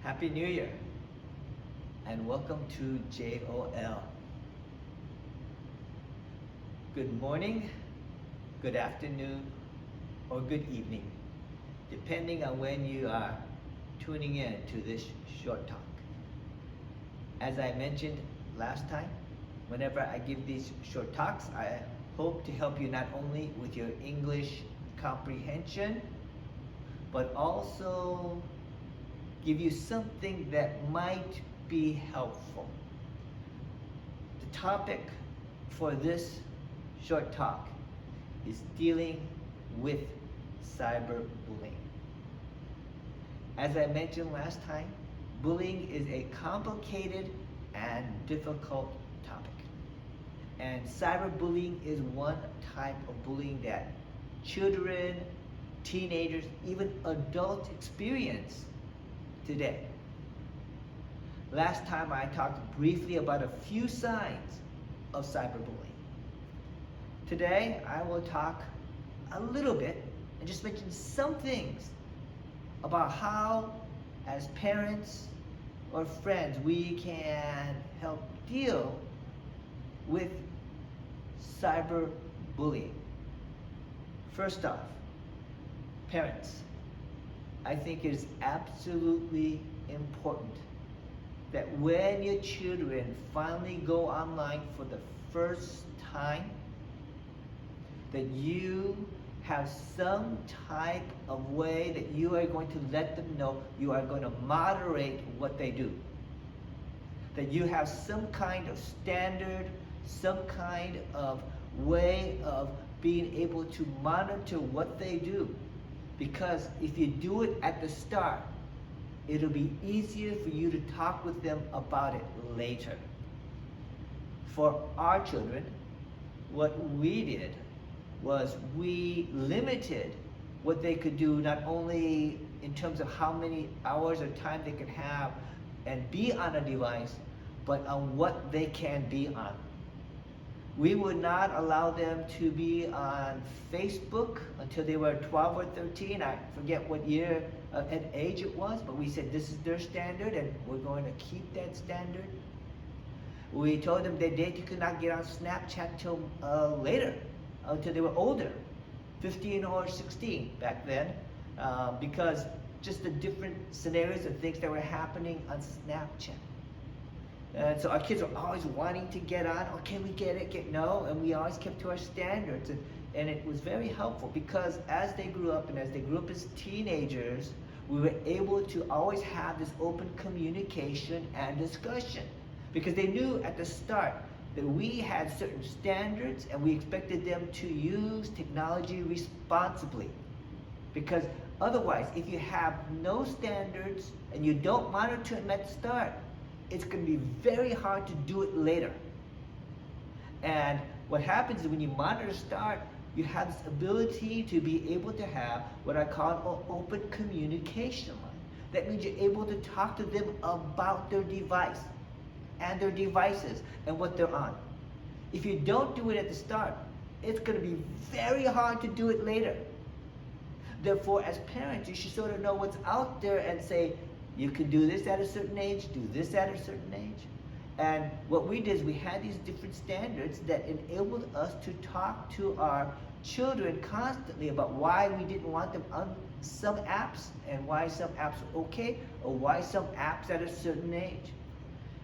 Happy New Year and welcome to JOL. Good morning, good afternoon, or good evening, depending on when you are tuning in to this short talk. As I mentioned last time, whenever I give these short talks, I hope to help you not only with your English comprehension, but also give you something that might be helpful. The topic for this short talk is dealing with cyberbullying. As I mentioned last time, bullying is a complicated and difficult topic. And cyberbullying is one type of bullying that children, teenagers, even adults experience today. Last time I talked briefly about a few signs of cyberbullying. Today I will talk a little bit and just mention some things about how, as parents or friends, we can help deal with cyberbullying. First off, parents, I think it is absolutely important that when your children finally go online for the first time, that you have some type of way that you are going to let them know you are going to moderate what they do. That you have some kind of standard, some kind of way of being able to monitor what they do. Because if you do it at the start, it'll be easier for you to talk with them about it later. For our children, what we did was we limited what they could do, not only in terms of how many hours or time they could have and be on a device, but on what they can be on. We would not allow them to be on Facebook until they were 12 or 13. I forget what year and age it was, but we said this is their standard and we're going to keep that standard. We told them that they could not get on Snapchat till later, until they were older, 15 or 16 back then, because just the different scenarios and things that were happening on Snapchat. And so our kids were always wanting to get on. Oh, can we get it? No. And we always kept to our standards. And it was very helpful because as they grew up and as they grew up as teenagers, we were able to always have this open communication and discussion. Because they knew at the start that we had certain standards and we expected them to use technology responsibly. Because otherwise, if you have no standards and you don't monitor them at the start, it's going to be very hard to do it later. And what happens is when you monitor start, you have this ability to be able to have what I call an open communication line. That means you're able to talk to them about their device and their devices and what they're on. If you don't do it at the start, it's going to be very hard to do it later. Therefore, as parents, you should sort of know what's out there and say, you can do this at a certain age, do this at a certain age. And what we did is we had these different standards that enabled us to talk to our children constantly about why we didn't want them on some apps and why some apps were okay or why some apps at a certain age.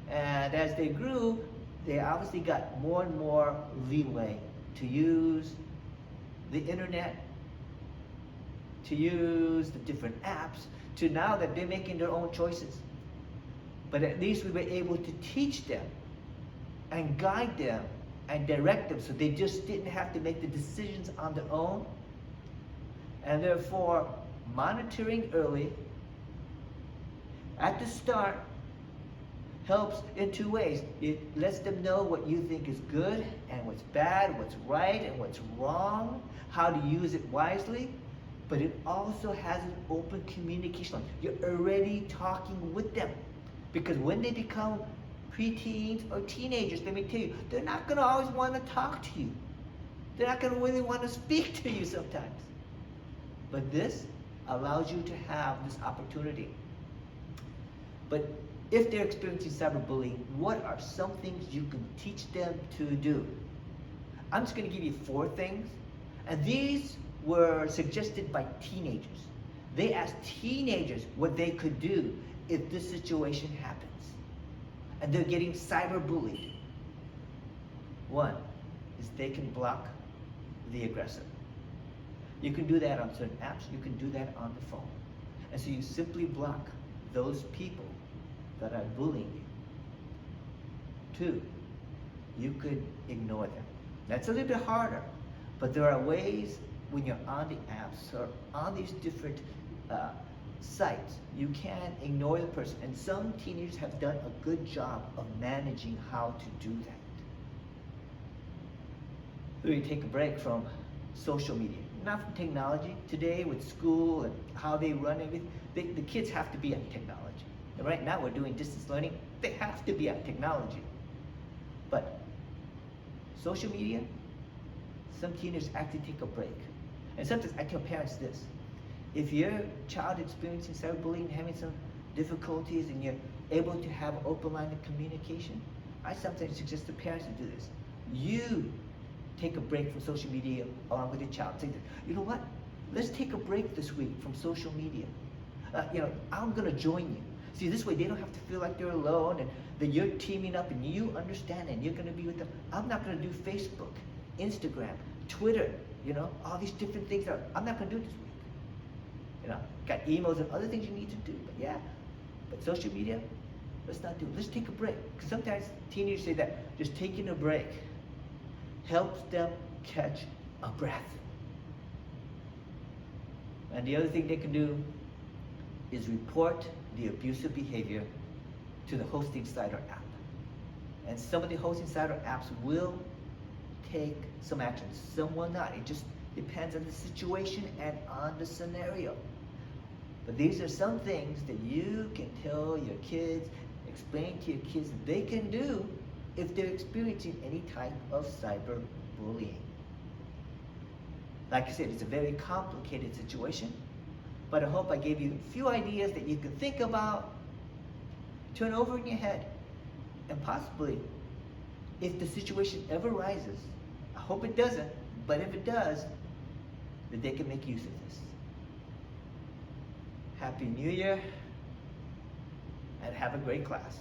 And as they grew, they obviously got more and more leeway to use the internet, to use the different apps, to now that they're making their own choices. But at least we were able to teach them and guide them and direct them so they just didn't have to make the decisions on their own. And therefore, monitoring early at the start helps in two ways. It lets them know what you think is good and what's bad, what's right and what's wrong, how to use it wisely. But it also has an open communication line. You're already talking with them. Because when they become preteens or teenagers, let me tell you, they're not going to always want to talk to you. They're not going to really want to speak to you sometimes. But this allows you to have this opportunity. But if they're experiencing cyberbullying, what are some things you can teach them to do? I'm just going to give you 4 things, and these were suggested by teenagers. They asked teenagers what they could do if this situation happens, and they're getting cyberbullied. 1 is they can block the aggressor. You can do that on certain apps. You can do that on the phone. And so you simply block those people that are bullying you. 2, you could ignore them. That's a little bit harder, but there are ways when you're on the apps or on these different sites, you can ignore the person. And some teenagers have done a good job of managing how to do that. 3, take a break from social media. Not from technology. Today with school and how they run everything, the kids have to be on technology. And right now we're doing distance learning. They have to be on technology. But social media, some teenagers actually take a break. And sometimes I tell parents this: if your child is experiencing cyberbullying, having some difficulties, and you're able to have open line of communication, I sometimes suggest to parents to do this. You take a break from social media along with your child. Say, you know what? Let's take a break this week from social media. I'm gonna join you. See, this way they don't have to feel like they're alone and that you're teaming up and you understand and you're gonna be with them. I'm not gonna do Facebook, Instagram, Twitter, all these different things. I'm not gonna do this week. Got emails and other things you need to do, but social media, let's not do it. Let's take a break. Because sometimes teenagers say that just taking a break helps them catch a breath. And the other thing they can do is report the abusive behavior to the hosting site or app. And some of the hosting site or apps will take some action, some will not. It just depends on the situation and on the scenario. But these are some things that you can tell your kids, explain to your kids that they can do if they're experiencing any type of cyberbullying. Like I said, it's a very complicated situation, but I hope I gave you a few ideas that you can think about, turn over in your head, and possibly, if the situation ever rises, I hope it doesn't, but if it does, that they can make use of this. Happy New Year, and have a great class.